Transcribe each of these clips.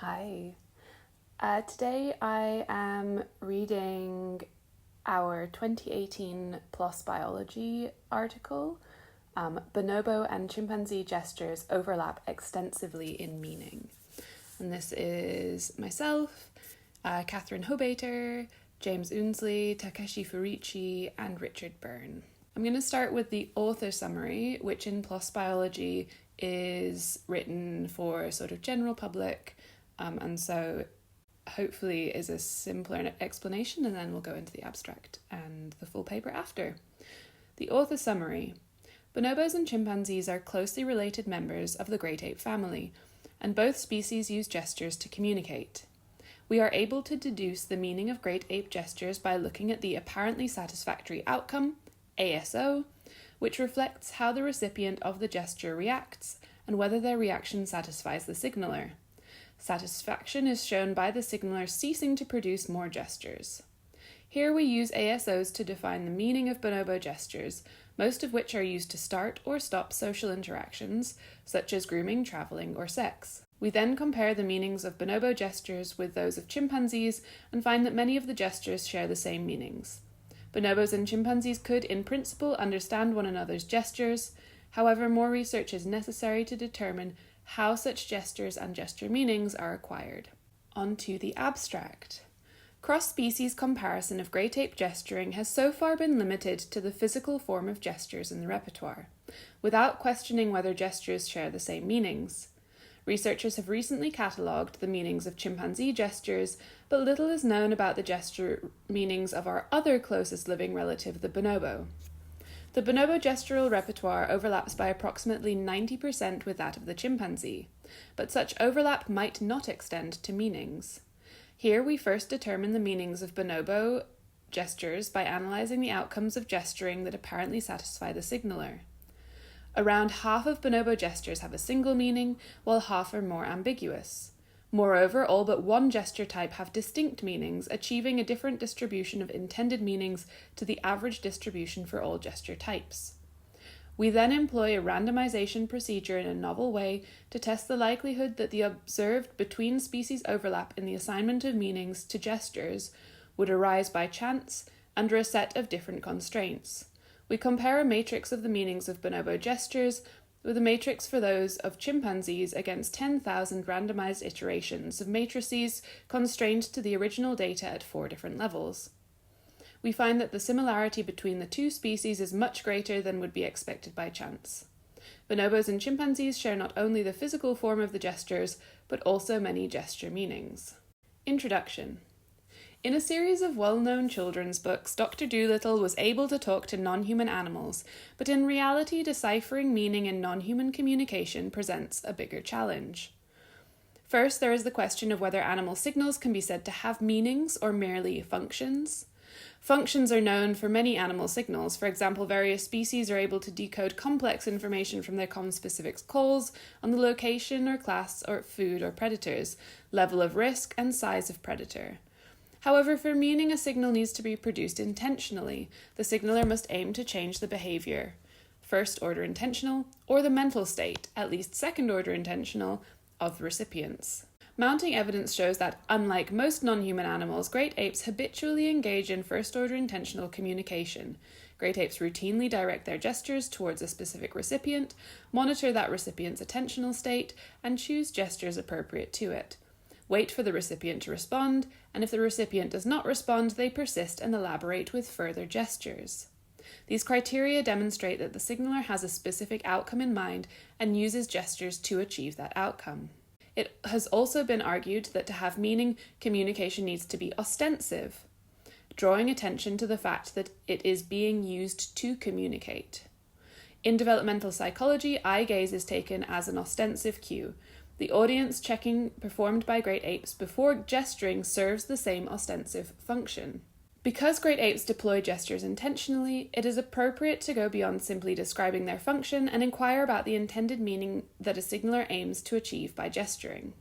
Hi. Today I am reading our 2018 PLOS Biology article, Bonobo and Chimpanzee Gestures Overlap Extensively in Meaning. And this is myself, Catherine Hobaiter, James Ounsley, Takeshi Furuichi, and Richard Byrne. I'm going to start with the author summary, which in PLOS Biology is written for a sort of general public, and so hopefully is a simpler explanation, and then we'll go into the abstract and the full paper after. The author summary. Bonobos and chimpanzees are closely related members of the great ape family, and both species use gestures to communicate. We are able to deduce the meaning of great ape gestures by looking at the apparently satisfactory outcome, ASO, which reflects how the recipient of the gesture reacts and whether their reaction satisfies the signaler. Satisfaction is shown by the signaler ceasing to produce more gestures. Here we use ASOs to define the meaning of bonobo gestures, most of which are used to start or stop social interactions, such as grooming, travelling, or sex. We then compare the meanings of bonobo gestures with those of chimpanzees and find that many of the gestures share the same meanings. Bonobos and chimpanzees could, in principle, understand one another's gestures. However, more research is necessary to determine how such gestures and gesture meanings are acquired. On to the abstract. Cross-species comparison of great ape gesturing has so far been limited to the physical form of gestures in the repertoire, without questioning whether gestures share the same meanings. Researchers have recently catalogued the meanings of chimpanzee gestures, but little is known about the gesture meanings of our other closest living relative, the bonobo. The bonobo gestural repertoire overlaps by approximately 90% with that of the chimpanzee, but such overlap might not extend to meanings. Here we first determine the meanings of bonobo gestures by analysing the outcomes of gesturing that apparently satisfy the signaler. Around half of bonobo gestures have a single meaning, while half are more ambiguous. Moreover, all but one gesture type have distinct meanings, achieving a different distribution of intended meanings to the average distribution for all gesture types. We then employ a randomization procedure in a novel way to test the likelihood that the observed between-species overlap in the assignment of meanings to gestures would arise by chance under a set of different constraints. We compare a matrix of the meanings of bonobo gestures with a matrix for those of chimpanzees against 10,000 randomized iterations of matrices constrained to the original data at 4 different levels. We find that the similarity between the two species is much greater than would be expected by chance. Bonobos and chimpanzees share not only the physical form of the gestures, but also many gesture meanings. Introduction. In a series of well-known children's books, Dr. Dolittle was able to talk to non-human animals, but in reality, deciphering meaning in non-human communication presents a bigger challenge. First, there is the question of whether animal signals can be said to have meanings or merely functions. Functions are known for many animal signals. For example, various species are able to decode complex information from their conspecific calls on the location or class or food or predators, level of risk, and size of predator. However, for meaning, a signal needs to be produced intentionally. The signaler must aim to change the behaviour, first-order intentional, or the mental state, at least second-order intentional, of the recipients. Mounting evidence shows that, unlike most non-human animals, great apes habitually engage in first-order intentional communication. Great apes routinely direct their gestures towards a specific recipient, monitor that recipient's attentional state, and choose gestures appropriate to it. Wait for the recipient to respond, and if the recipient does not respond, they persist and elaborate with further gestures. These criteria demonstrate that the signaler has a specific outcome in mind and uses gestures to achieve that outcome. It has also been argued that to have meaning, communication needs to be ostensive, drawing attention to the fact that it is being used to communicate. In developmental psychology, eye gaze is taken as an ostensive cue. The audience checking performed by great apes before gesturing serves the same ostensive function. Because great apes deploy gestures intentionally, it is appropriate to go beyond simply describing their function and inquire about the intended meaning that a signaler aims to achieve by gesturing.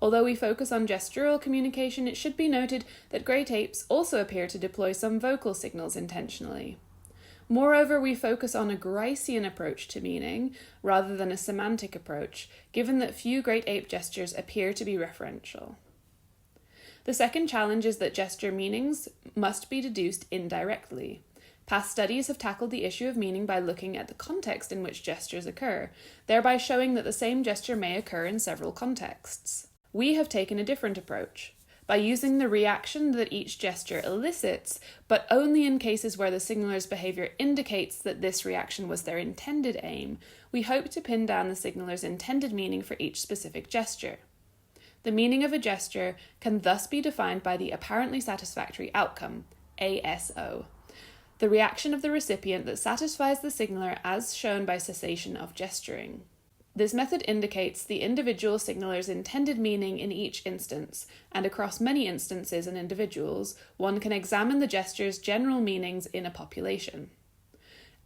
Although we focus on gestural communication, it should be noted that great apes also appear to deploy some vocal signals intentionally. Moreover, we focus on a Gricean approach to meaning rather than a semantic approach, given that few great ape gestures appear to be referential. The second challenge is that gesture meanings must be deduced indirectly. Past studies have tackled the issue of meaning by looking at the context in which gestures occur, thereby showing that the same gesture may occur in several contexts. We have taken a different approach. By using the reaction that each gesture elicits, but only in cases where the signaler's behaviour indicates that this reaction was their intended aim, we hope to pin down the signaler's intended meaning for each specific gesture. The meaning of a gesture can thus be defined by the apparently satisfactory outcome, ASO, the reaction of the recipient that satisfies the signaler as shown by cessation of gesturing. This method indicates the individual signaler's intended meaning in each instance, and across many instances and individuals, one can examine the gesture's general meanings in a population.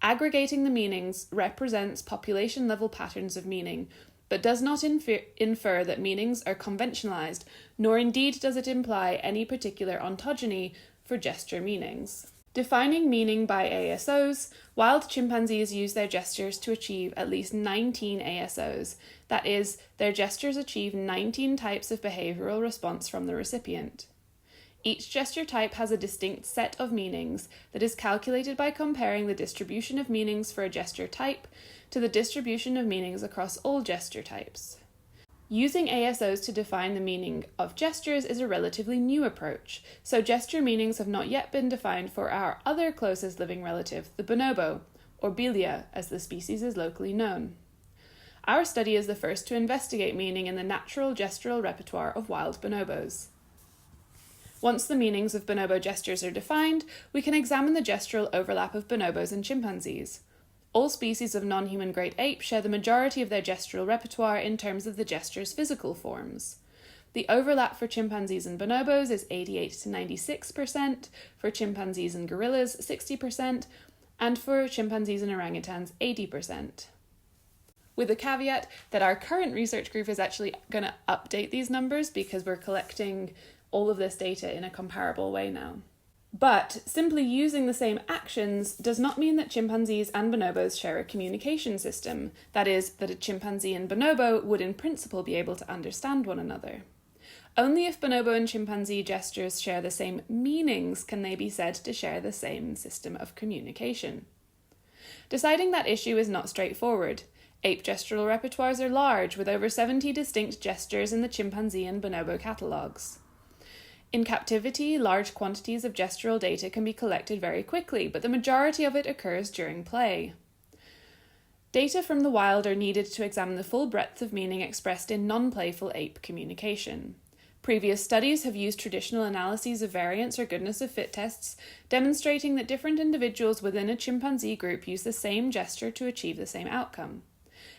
Aggregating the meanings represents population-level patterns of meaning, but does not infer that meanings are conventionalized, nor indeed does it imply any particular ontogeny for gesture meanings. Defining meaning by ASOs, wild chimpanzees use their gestures to achieve at least 19 ASOs, that is, their gestures achieve 19 types of behavioral response from the recipient. Each gesture type has a distinct set of meanings that is calculated by comparing the distribution of meanings for a gesture type to the distribution of meanings across all gesture types. Using ASOs to define the meaning of gestures is a relatively new approach, so gesture meanings have not yet been defined for our other closest living relative, the bonobo, or Belia, as the species is locally known. Our study is the first to investigate meaning in the natural gestural repertoire of wild bonobos. Once the meanings of bonobo gestures are defined, we can examine the gestural overlap of bonobos and chimpanzees. All species of non-human great ape share the majority of their gestural repertoire in terms of the gesture's physical forms. The overlap for chimpanzees and bonobos is 88 to 96%, for chimpanzees and gorillas 60%, and for chimpanzees and orangutans 80%. With the caveat that our current research group is actually going to update these numbers because we're collecting all of this data in a comparable way now. But simply using the same actions does not mean that chimpanzees and bonobos share a communication system, that is, that a chimpanzee and bonobo would in principle be able to understand one another. Only if bonobo and chimpanzee gestures share the same meanings can they be said to share the same system of communication. Deciding that issue is not straightforward. Ape gestural repertoires are large, with over 70 distinct gestures in the chimpanzee and bonobo catalogues. In captivity, large quantities of gestural data can be collected very quickly, but the majority of it occurs during play. Data from the wild are needed to examine the full breadth of meaning expressed in non-playful ape communication. Previous studies have used traditional analyses of variance or goodness of fit tests, demonstrating that different individuals within a chimpanzee group use the same gesture to achieve the same outcome.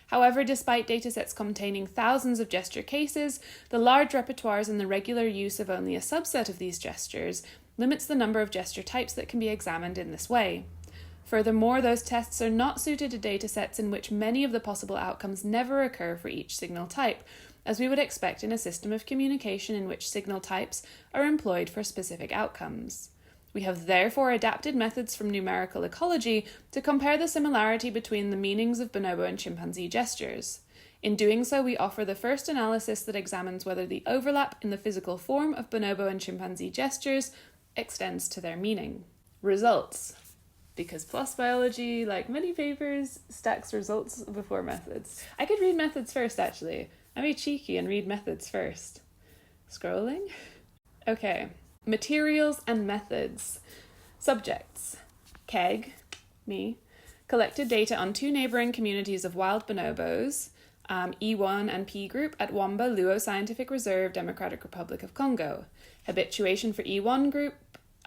However, despite datasets containing thousands of gesture cases, the large repertoires and the regular use of only a subset of these gestures limits the number of gesture types that can be examined in this way. Furthermore, those tests are not suited to datasets in which many of the possible outcomes never occur for each signal type, as we would expect in a system of communication in which signal types are employed for specific outcomes. We have therefore adapted methods from numerical ecology to compare the similarity between the meanings of bonobo and chimpanzee gestures. In doing so, we offer the first analysis that examines whether the overlap in the physical form of bonobo and chimpanzee gestures extends to their meaning. Results. Because PLOS Biology, like many papers, stacks results before methods. I could read methods first, actually. I'm be cheeky and read methods first. Scrolling? Okay. Materials and methods. Subjects. Keg, me, collected data on 2 neighbouring communities of wild bonobos, E1 and P group at Wamba Luo Scientific Reserve, Democratic Republic of Congo. Habituation for E1 group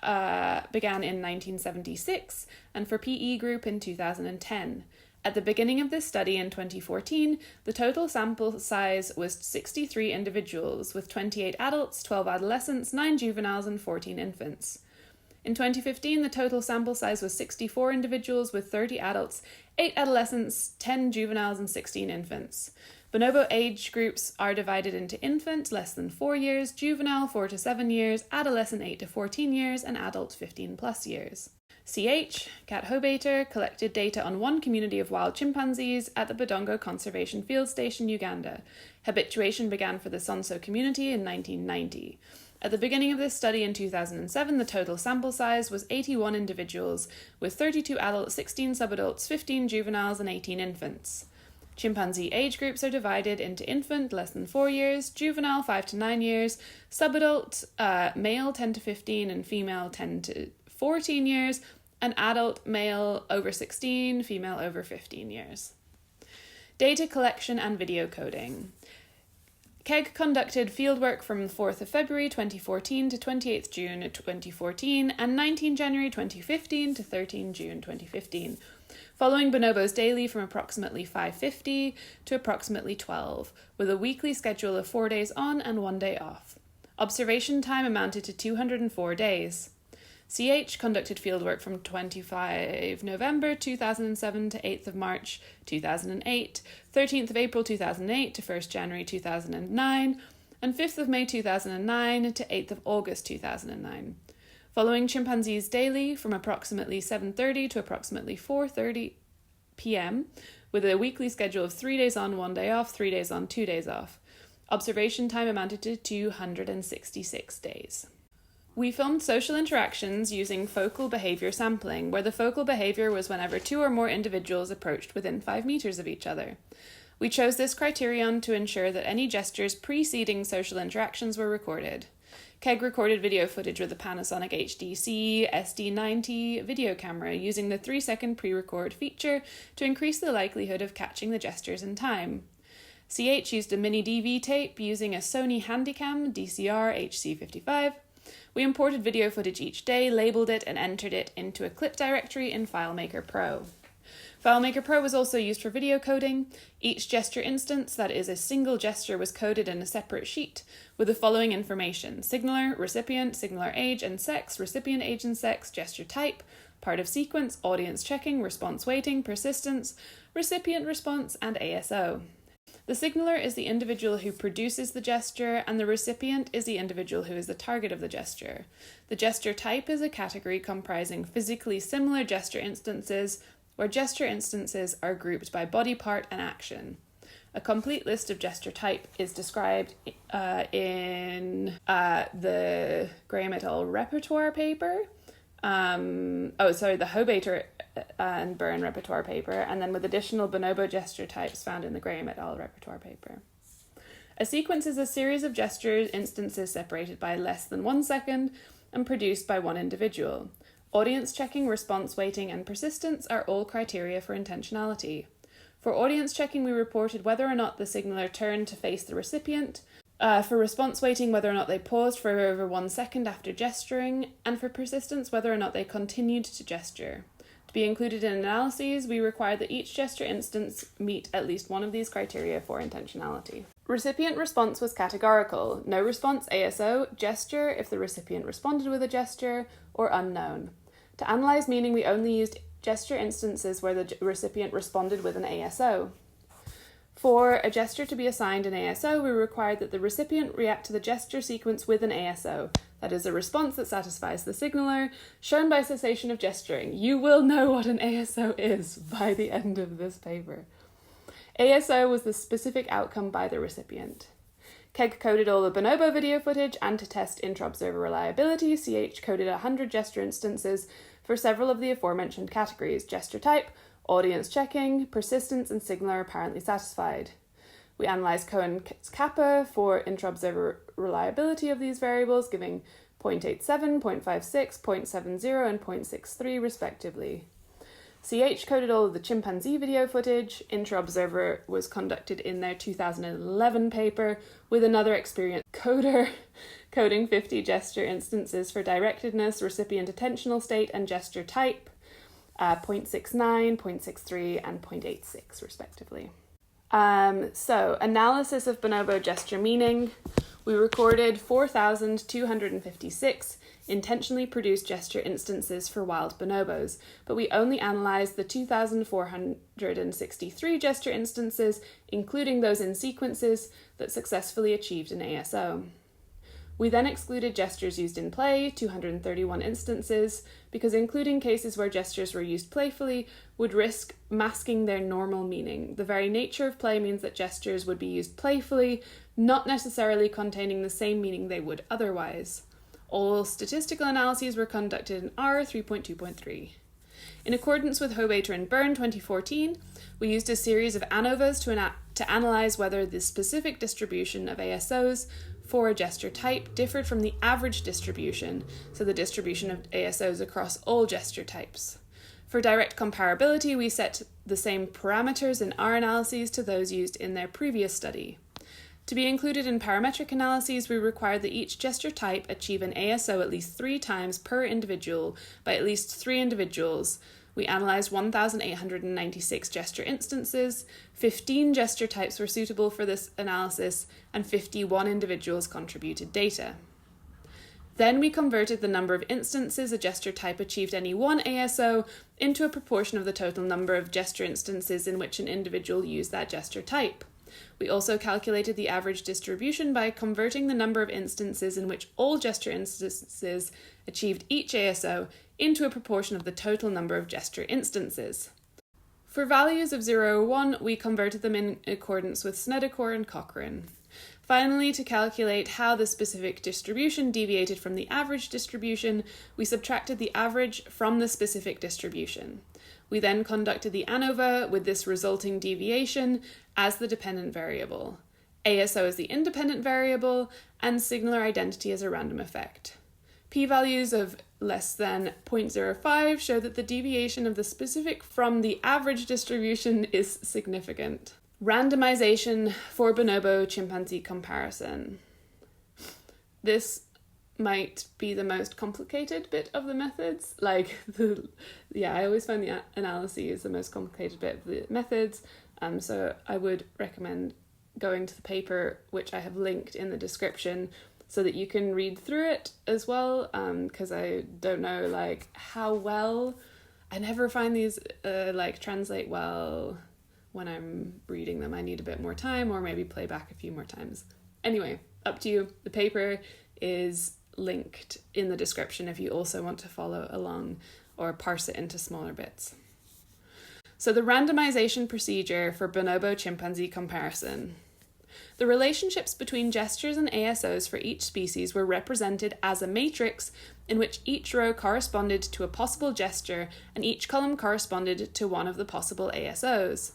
began in 1976 and for PE group in 2010. At the beginning of this study in 2014, the total sample size was 63 individuals, with 28 adults, 12 adolescents, 9 juveniles, and 14 infants. In 2015, the total sample size was 64 individuals, with 30 adults, 8 adolescents, 10 juveniles, and 16 infants. Bonobo age groups are divided into infant, less than 4 years, juvenile, 4 to 7 years, adolescent, 8 to 14 years, and adult, 15 plus years. CH, Cat Hobaiter, collected data on one community of wild chimpanzees at the Bonobo Conservation Field Station, Uganda. Habituation began for the Sonso community in 1990. At the beginning of this study in 2007, the total sample size was 81 individuals, with 32 adults, 16 subadults, 15 juveniles, and 18 infants. Chimpanzee age groups are divided into infant, less than 4 years, juvenile, 5 to 9 years, subadult, male, 10 to 15, and female, 10 to 14 years, and adult, male, over 16, female, over 15 years. Data collection and video coding. KEG conducted fieldwork from 4th of February 2014 to 28th June 2014 and 19 January 2015 to 13 June 2015, following bonobos daily from approximately 5:50 to approximately 12, with a weekly schedule of 4 days on and 1 day off. Observation time amounted to 204 days. CH conducted fieldwork from 25 November 2007 to 8th of March 2008, 13th of April 2008 to 1st January 2009, and 5th of May 2009 to 8th of August 2009. Following chimpanzees daily from approximately 7:30 to approximately 4:30 p.m, with a weekly schedule of 3 days on, 1 day off, 3 days on, 2 days off. Observation time amounted to 266 days. We filmed social interactions using focal behaviour sampling, where the focal behaviour was whenever 2 or more individuals approached within 5 metres of each other. We chose this criterion to ensure that any gestures preceding social interactions were recorded. KEG recorded video footage with a Panasonic HDC SD90 video camera using the 3-second pre-record feature to increase the likelihood of catching the gestures in time. CH used a mini DV tape using a Sony Handycam DCR HC55. We imported video footage each day, labelled it, and entered it into a clip directory in FileMaker Pro. FileMaker Pro was also used for video coding. Each gesture instance, that is a single gesture, was coded in a separate sheet with the following information: signaler, recipient, signaler age and sex, recipient age and sex, gesture type, part of sequence, audience checking, response waiting, persistence, recipient response, and ASO. The signaler is the individual who produces the gesture, and the recipient is the individual who is the target of the gesture. The gesture type is a category comprising physically similar gesture instances, where gesture instances are grouped by body part and action. A complete list of gesture type is described in the Graham et al. Repertoire paper. The Hobaiter and Byrne repertoire paper, and then with additional bonobo gesture types found in the Graham et al. Repertoire paper. A sequence is a series of gesture instances separated by less than 1 second and produced by one individual. Audience checking, response waiting, and persistence are all criteria for intentionality. For audience checking, we reported whether or not the signaler turned to face the recipient, for response waiting, whether or not they paused for over 1 second after gesturing, and for persistence, whether or not they continued to gesture. To be included in analyses, we required that each gesture instance meet at least one of these criteria for intentionality. Recipient response was categorical: no response, ASO, gesture if the recipient responded with a gesture, or unknown. To analyse meaning, we only used gesture instances where the recipient responded with an ASO. For a gesture to be assigned an ASO, we required that the recipient react to the gesture sequence with an ASO, that is, a response that satisfies the signaler, shown by cessation of gesturing. You will know what an ASO is by the end of this paper. ASO was the specific outcome by the recipient. KEG coded all the bonobo video footage, and to test intra-observer reliability, CH coded 100 gesture instances for several of the aforementioned categories: gesture type, audience checking, persistence, and signaler apparently satisfied. We analysed Cohen's kappa for intra-observer reliability of these variables, giving 0.87, 0.56, 0.70, and 0.63 respectively. CH coded all of the chimpanzee video footage. Intra-observer was conducted in their 2011 paper with another experienced coder, coding 50 gesture instances for directedness, recipient attentional state, and gesture type, 0.69, 0.63, and 0.86 respectively. So, analysis of bonobo gesture meaning. We recorded 4,256 intentionally produced gesture instances for wild bonobos, but we only analysed the 2,463 gesture instances, including those in sequences, that successfully achieved an ASO. We then excluded gestures used in play, 231 instances, because including cases where gestures were used playfully would risk masking their normal meaning. The very nature of play means that gestures would be used playfully, not necessarily containing the same meaning they would otherwise. All statistical analyses were conducted in R 3.2.3. In accordance with Hobaiter and Byrne 2014, we used a series of ANOVAs to analyse whether the specific distribution of ASOs for a gesture type differed from the average distribution, so the distribution of ASOs across all gesture types. For direct comparability, we set the same parameters in our analyses to those used in their previous study. To be included in parametric analyses, we required that each gesture type achieve an ASO at least 3 times per individual by at least 3 individuals. We analysed 1,896 gesture instances, 15 gesture types were suitable for this analysis, and 51 individuals contributed data. Then we converted the number of instances a gesture type achieved any one ASO into a proportion of the total number of gesture instances in which an individual used that gesture type. We also calculated the average distribution by converting the number of instances in which all gesture instances achieved each ASO into a proportion of the total number of gesture instances. For values of 0 or 1, we converted them in accordance with Snedeker and Cochrane. Finally, to calculate how the specific distribution deviated from the average distribution, we subtracted the average from the specific distribution. We then conducted the ANOVA with this resulting deviation as the dependent variable, ASO as the independent variable, and signaler identity as a random effect. P-values of less than 0.05 show that the deviation of the specific from the average distribution is significant. Randomization for bonobo-chimpanzee comparison. This might be the most complicated bit of the methods. I always find the analysis the most complicated bit of the methods. So I would recommend going to the paper, which I have linked in the description, so that you can read through it as well, because I don't know how well, I never find these translate well when I'm reading them. I need a bit more time, or maybe play back a few more times. Anyway, up to you. The paper is linked in the description if you also want to follow along or parse it into smaller bits. So the randomization procedure for bonobo-chimpanzee comparison. The relationships between gestures and ASOs for each species were represented as a matrix in which each row corresponded to a possible gesture and each column corresponded to one of the possible ASOs.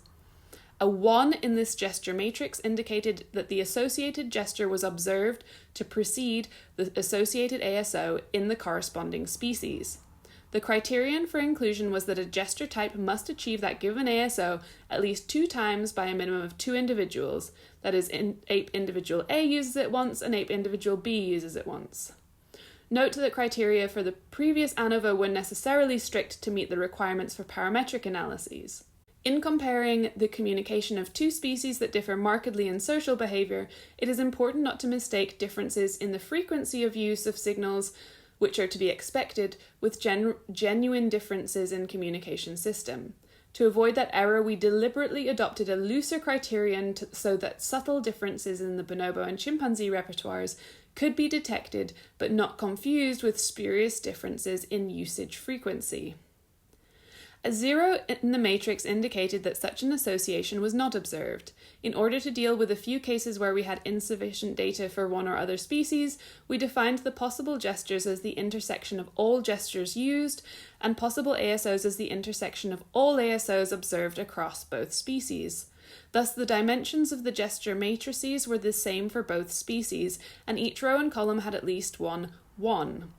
A 1 in this gesture matrix indicated that the associated gesture was observed to precede the associated ASO in the corresponding species. The criterion for inclusion was that a gesture type must achieve that given ASO at least 2 times by a minimum of 2 individuals, that is, ape individual A uses it once and ape individual B uses it once. Note that criteria for the previous ANOVA were necessarily strict to meet the requirements for parametric analyses. In comparing the communication of 2 species that differ markedly in social behaviour, it is important not to mistake differences in the frequency of use of signals, which are to be expected, with genuine differences in communication system. To avoid that error, we deliberately adopted a looser criterion so that subtle differences in the bonobo and chimpanzee repertoires could be detected, but not confused with spurious differences in usage frequency. A 0 in the matrix indicated that such an association was not observed. In order to deal with a few cases where we had insufficient data for one or other species, we defined the possible gestures as the intersection of all gestures used, and possible ASOs as the intersection of all ASOs observed across both species. Thus, the dimensions of the gesture matrices were the same for both species, and each row and column had at least one 1.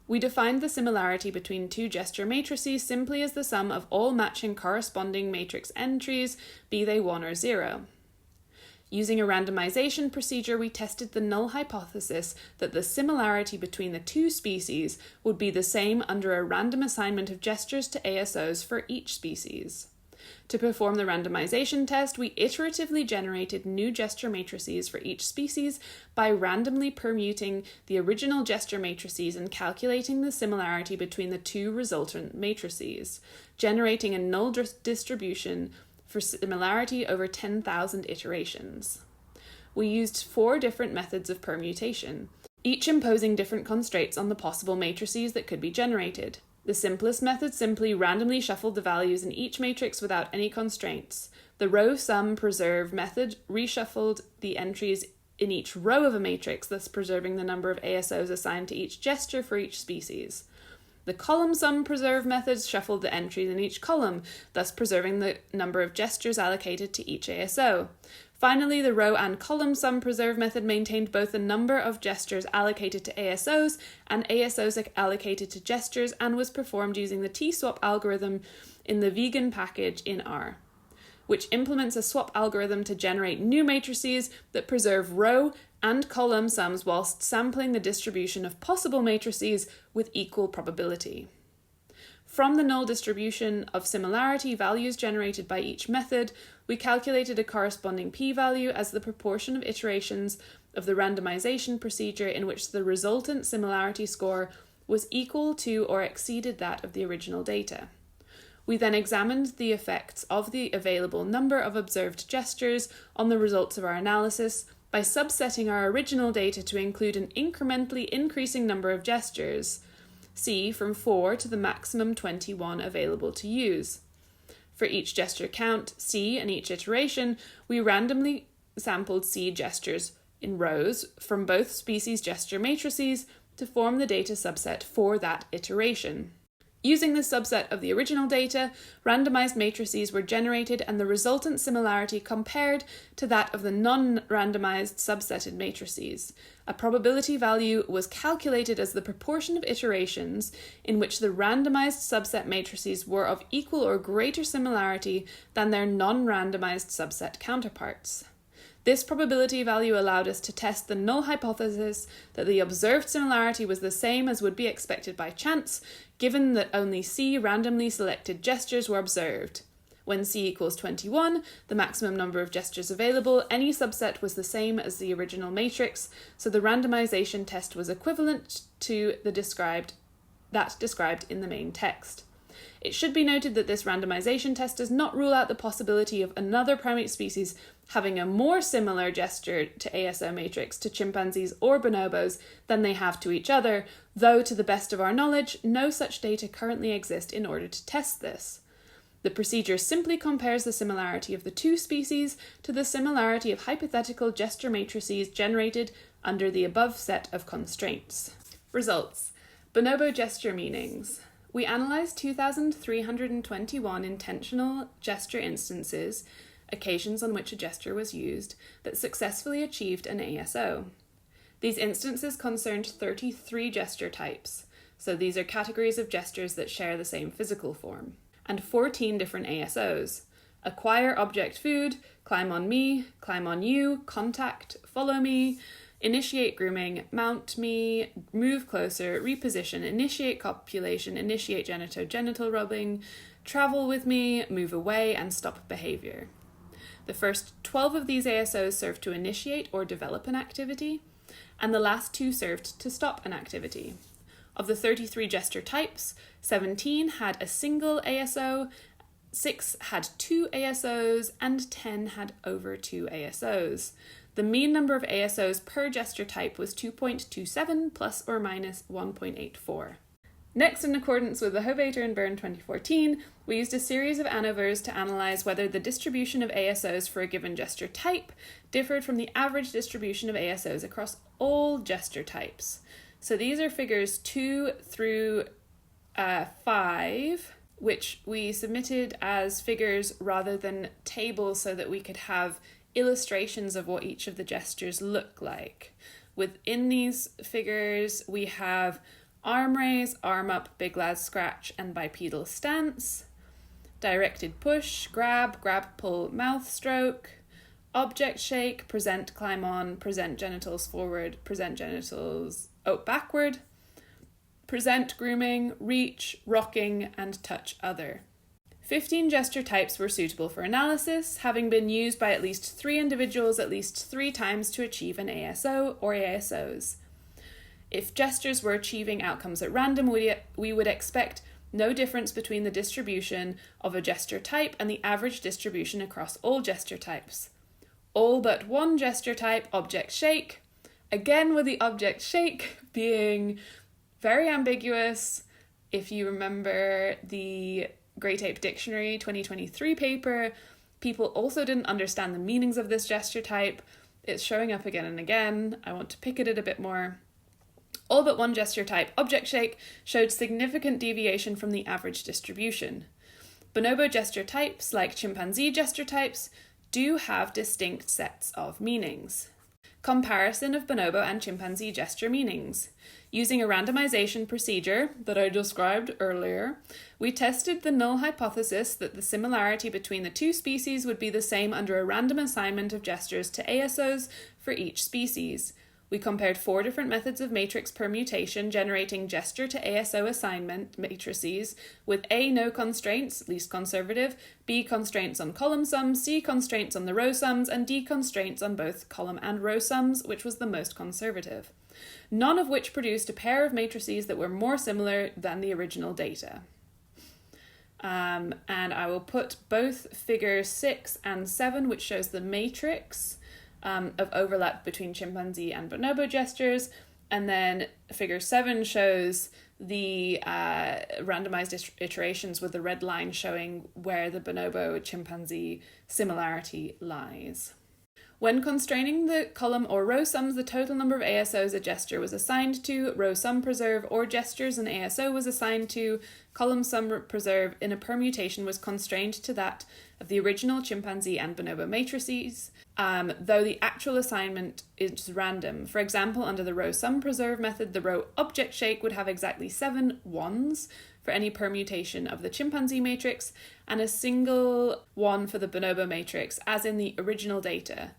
We defined the similarity between 2 gesture matrices simply as the sum of all matching corresponding matrix entries, be they 1 or 0. Using a randomization procedure, we tested the null hypothesis that the similarity between the 2 species would be the same under a random assignment of gestures to ASOs for each species. To perform the randomization test, we iteratively generated new gesture matrices for each species by randomly permuting the original gesture matrices and calculating the similarity between the two resultant matrices, generating a null distribution for similarity over 10,000 iterations. We used 4 different methods of permutation, each imposing different constraints on the possible matrices that could be generated. The simplest method simply randomly shuffled the values in each matrix without any constraints. The row sum preserve method reshuffled the entries in each row of a matrix, thus preserving the number of ASOs assigned to each gesture for each species. The column sum preserve method shuffled the entries in each column, thus preserving the number of gestures allocated to each ASO. Finally, the row and column sum preserve method maintained both the number of gestures allocated to ASOs and ASOs allocated to gestures and was performed using the t-swap algorithm in the vegan package in R, which implements a swap algorithm to generate new matrices that preserve row and column sums whilst sampling the distribution of possible matrices with equal probability. From the null distribution of similarity values generated by each method, we calculated a corresponding p-value as the proportion of iterations of the randomization procedure in which the resultant similarity score was equal to or exceeded that of the original data. We then examined the effects of the available number of observed gestures on the results of our analysis by subsetting our original data to include an incrementally increasing number of gestures, C from 4 to the maximum 21 available to use. For each gesture count, C, and each iteration, we randomly sampled C gestures in rows from both species gesture matrices to form the data subset for that iteration. Using this subset of the original data, randomized matrices were generated and the resultant similarity compared to that of the non-randomized subsetted matrices. A probability value was calculated as the proportion of iterations in which the randomized subset matrices were of equal or greater similarity than their non-randomized subset counterparts. This probability value allowed us to test the null hypothesis that the observed similarity was the same as would be expected by chance, given that only C randomly selected gestures were observed. When C equals 21, the maximum number of gestures available, any subset was the same as the original matrix, so the randomization test was equivalent to that described in the main text. It should be noted that this randomization test does not rule out the possibility of another primate species having a more similar gesture to ASO matrix to chimpanzees or bonobos than they have to each other, though to the best of our knowledge, no such data currently exist in order to test this. The procedure simply compares the similarity of the two species to the similarity of hypothetical gesture matrices generated under the above set of constraints. Results. Bonobo gesture meanings. We analysed 2,321 intentional gesture instances, occasions on which a gesture was used, that successfully achieved an ASO. These instances concerned 33 gesture types, so these are categories of gestures that share the same physical form, and 14 different ASOs: acquire object food, climb on me, climb on you, contact, follow me, initiate grooming, mount me, move closer, reposition, initiate copulation, initiate genital rubbing, travel with me, move away, and stop behavior. The first 12 of these ASOs served to initiate or develop an activity, and the last 2 served to stop an activity. Of the 33 gesture types, 17 had a single ASO, 6 had 2 ASOs, and 10 had over 2 ASOs. The mean number of ASOs per gesture type was 2.27 plus or minus 1.84. Next, in accordance with the Hobaiter and Byrne 2014, we used a series of ANOVAs to analyse whether the distribution of ASOs for a given gesture type differed from the average distribution of ASOs across all gesture types. So these are figures 2 through 5, which we submitted as figures rather than tables so that we could have illustrations of what each of the gestures look like. Within these figures, we have arm raise, arm up, big lad scratch, and bipedal stance, directed push, grab, pull, mouth stroke, object shake, present, climb on, present genitals forward, present genitals backward, present grooming, reach, rocking, and touch other. 15 gesture types were suitable for analysis, having been used by at least 3 individuals at least 3 times to achieve an ASO or ASOs. If gestures were achieving outcomes at random, we would expect no difference between the distribution of a gesture type and the average distribution across all gesture types. All but one gesture type, object shake, again with the object shake being very ambiguous. If you remember the Great Ape Dictionary 2023 paper, people also didn't understand the meanings of this gesture type. It's showing up again and again. I want to pick at it a bit more. All but one gesture type, object shake, showed significant deviation from the average distribution. Bonobo gesture types, like chimpanzee gesture types, do have distinct sets of meanings. Comparison of bonobo and chimpanzee gesture meanings. Using a randomization procedure that I described earlier, we tested the null hypothesis that the similarity between the two species would be the same under a random assignment of gestures to ASOs for each species. We compared 4 different methods of matrix permutation generating gesture to ASO assignment matrices with A, no constraints, least conservative, B, constraints on column sums, C, constraints on the row sums, and D, constraints on both column and row sums, which was the most conservative. None of which produced a pair of matrices that were more similar than the original data. And I will put both figure 6 and 7, which shows the matrix of overlap between chimpanzee and bonobo gestures, and then figure 7 shows the randomized iterations with the red line showing where the bonobo chimpanzee similarity lies. When constraining the column or row sums, the total number of ASOs a gesture was assigned to, row sum preserve, or gestures an ASO was assigned to, column sum preserve in a permutation was constrained to that of the original chimpanzee and bonobo matrices, though the actual assignment is random. For example, under the row sum preserve method, the row object shake would have exactly 7 ones for any permutation of the chimpanzee matrix and a single 1 for the bonobo matrix, as in the original data.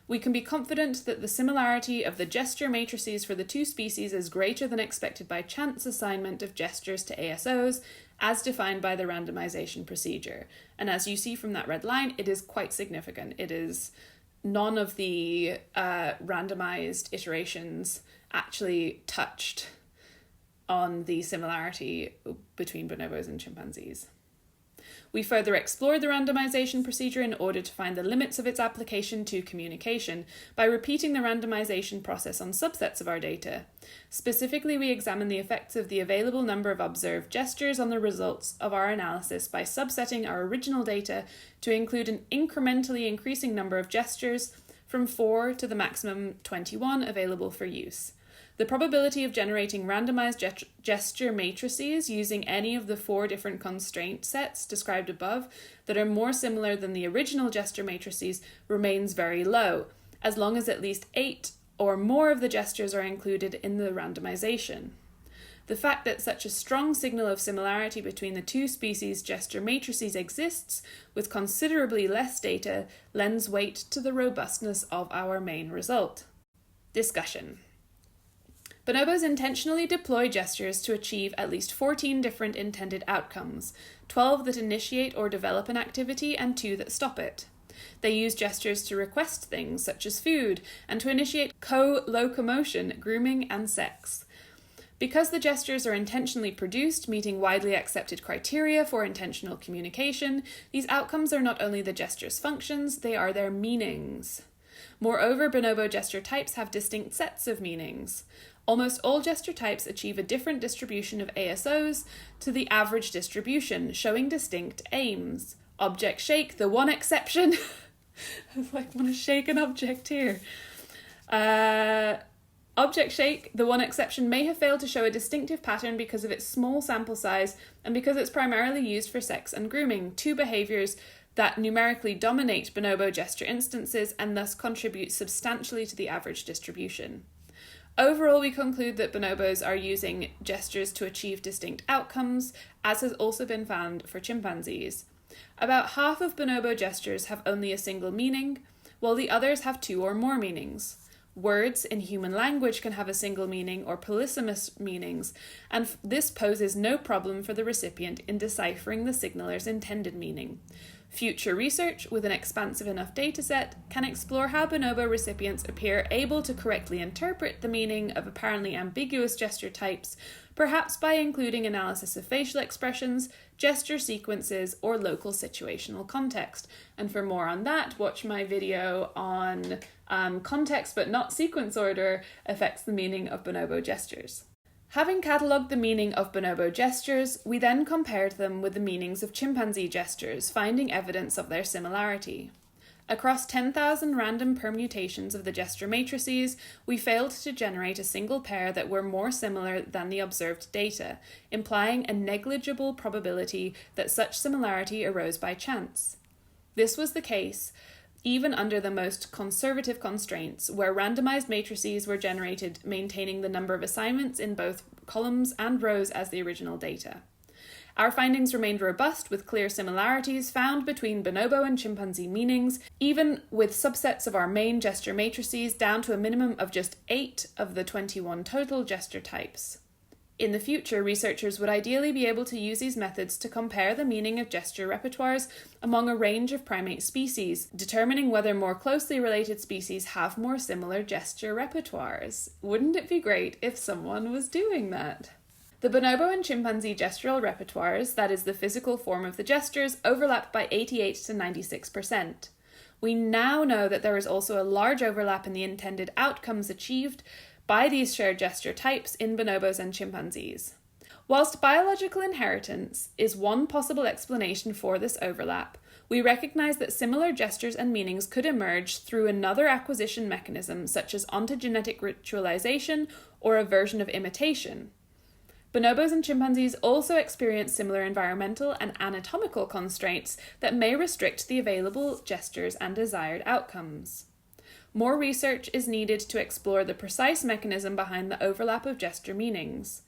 We can be confident that the similarity of the gesture matrices for the two species is greater than expected by chance assignment of gestures to ASOs, as defined by the randomization procedure. And as you see from that red line, it is quite significant. It is none of the randomized iterations actually touched on the similarity between bonobos and chimpanzees. We further explored the randomization procedure in order to find the limits of its application to communication by repeating the randomization process on subsets of our data. Specifically, we examined the effects of the available number of observed gestures on the results of our analysis by subsetting our original data to include an incrementally increasing number of gestures from 4 to the maximum 21 available for use. The probability of generating randomized gesture matrices using any of the 4 different constraint sets described above that are more similar than the original gesture matrices remains very low, as long as at least 8 or more of the gestures are included in the randomization. The fact that such a strong signal of similarity between the two species' gesture matrices exists with considerably less data lends weight to the robustness of our main result. Discussion. Bonobos intentionally deploy gestures to achieve at least 14 different intended outcomes, 12 that initiate or develop an activity and 2 that stop it. They use gestures to request things such as food and to initiate co-locomotion, grooming, and sex. Because the gestures are intentionally produced, meeting widely accepted criteria for intentional communication, these outcomes are not only the gesture's functions, they are their meanings. Moreover, bonobo gesture types have distinct sets of meanings. Almost all gesture types achieve a different distribution of ASOs to the average distribution, showing distinct aims. Object shake, the one exception. I want to shake an object here. Object shake, the one exception, may have failed to show a distinctive pattern because of its small sample size and because it's primarily used for sex and grooming, 2 behaviours that numerically dominate bonobo gesture instances and thus contribute substantially to the average distribution. Overall, we conclude that bonobos are using gestures to achieve distinct outcomes, as has also been found for chimpanzees. About half of bonobo gestures have only a single meaning, while the others have 2 or more meanings. Words in human language can have a single meaning or polysemous meanings, and this poses no problem for the recipient in deciphering the signaler's intended meaning. Future research, with an expansive enough dataset, can explore how bonobo recipients appear able to correctly interpret the meaning of apparently ambiguous gesture types, perhaps by including analysis of facial expressions, gesture sequences, or local situational context. And for more on that, watch my video on context but not sequence order affects the meaning of bonobo gestures. Having catalogued the meaning of bonobo gestures, we then compared them with the meanings of chimpanzee gestures, finding evidence of their similarity. Across 10,000 random permutations of the gesture matrices, we failed to generate a single pair that were more similar than the observed data, implying a negligible probability that such similarity arose by chance. This was the case even under the most conservative constraints, where randomized matrices were generated maintaining the number of assignments in both columns and rows as the original data. Our findings remained robust, with clear similarities found between bonobo and chimpanzee meanings, even with subsets of our main gesture matrices down to a minimum of just 8 of the 21 total gesture types. In the future, researchers would ideally be able to use these methods to compare the meaning of gesture repertoires among a range of primate species, determining whether more closely related species have more similar gesture repertoires. Wouldn't it be great if someone was doing that? The bonobo and chimpanzee gestural repertoires, that is the physical form of the gestures, overlap by 88 to 96%. We now know that there is also a large overlap in the intended outcomes achieved by these shared gesture types in bonobos and chimpanzees. Whilst biological inheritance is one possible explanation for this overlap, we recognise that similar gestures and meanings could emerge through another acquisition mechanism, such as ontogenetic ritualization or a version of imitation. Bonobos and chimpanzees also experience similar environmental and anatomical constraints that may restrict the available gestures and desired outcomes. More research is needed to explore the precise mechanism behind the overlap of gesture meanings.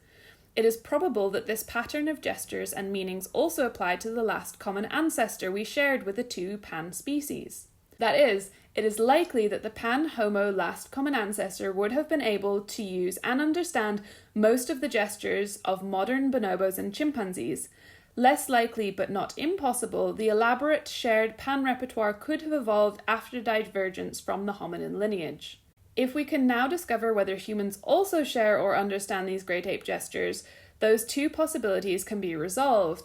It is probable that this pattern of gestures and meanings also applied to the last common ancestor we shared with the two pan species. That is, it is likely that the pan-homo last common ancestor would have been able to use and understand most of the gestures of modern bonobos and chimpanzees. Less likely, but not impossible, the elaborate shared pan-repertoire could have evolved after divergence from the hominin lineage. If we can now discover whether humans also share or understand these great ape gestures, those two possibilities can be resolved.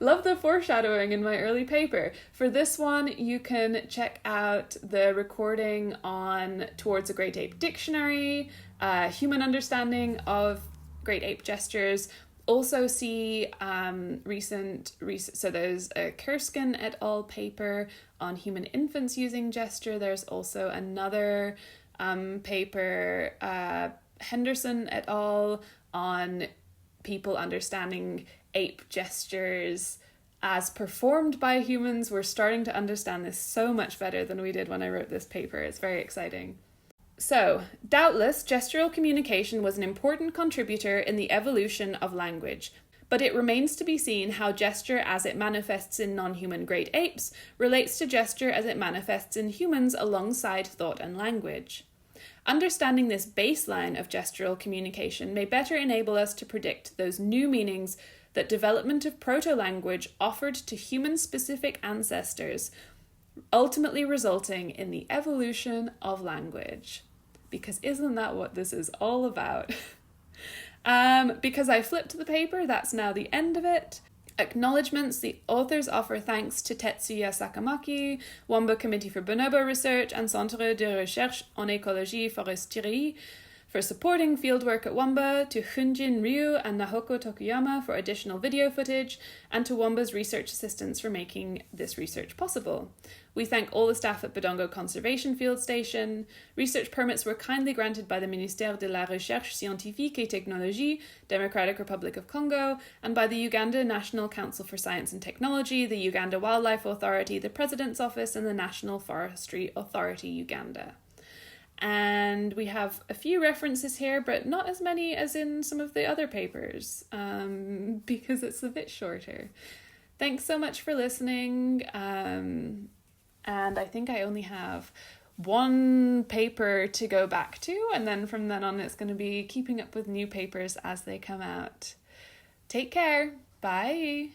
Love the foreshadowing in my early paper. For this one, you can check out the recording on Towards a Great Ape Dictionary, Human Understanding of Great Ape Gestures. Also see so there's a Kirsty et al. Paper on human infants using gesture. There's also another paper, Henderson et al. On people understanding ape gestures as performed by humans. We're starting to understand this so much better than we did when I wrote this paper. It's very exciting. So, doubtless, gestural communication was an important contributor in the evolution of language, but it remains to be seen how gesture as it manifests in non-human great apes relates to gesture as it manifests in humans alongside thought and language. Understanding this baseline of gestural communication may better enable us to predict those new meanings that development of proto-language offered to human-specific ancestors, ultimately resulting in the evolution of language. Because isn't that what this is all about? Because I flipped the paper, that's now the end of it. Acknowledgements. The authors offer thanks to Tetsuya Sakamaki, Wamba Committee for Bonobo Research, and Centre de Recherche en Écologie Foresterie for supporting fieldwork at Wamba, to Hunjin Ryu and Nahoko Tokuyama for additional video footage, and to Wamba's research assistants for making this research possible. We thank all the staff at Bodongo Conservation Field Station. Research permits were kindly granted by the Ministère de la Recherche Scientifique et Technologie, Democratic Republic of Congo, and by the Uganda National Council for Science and Technology, the Uganda Wildlife Authority, the President's Office, and the National Forestry Authority Uganda. And we have a few references here, but not as many as in some of the other papers, because it's a bit shorter. Thanks so much for listening. And I think I only have one paper to go back to, and then from then on it's going to be keeping up with new papers as they come out. Take care. Bye.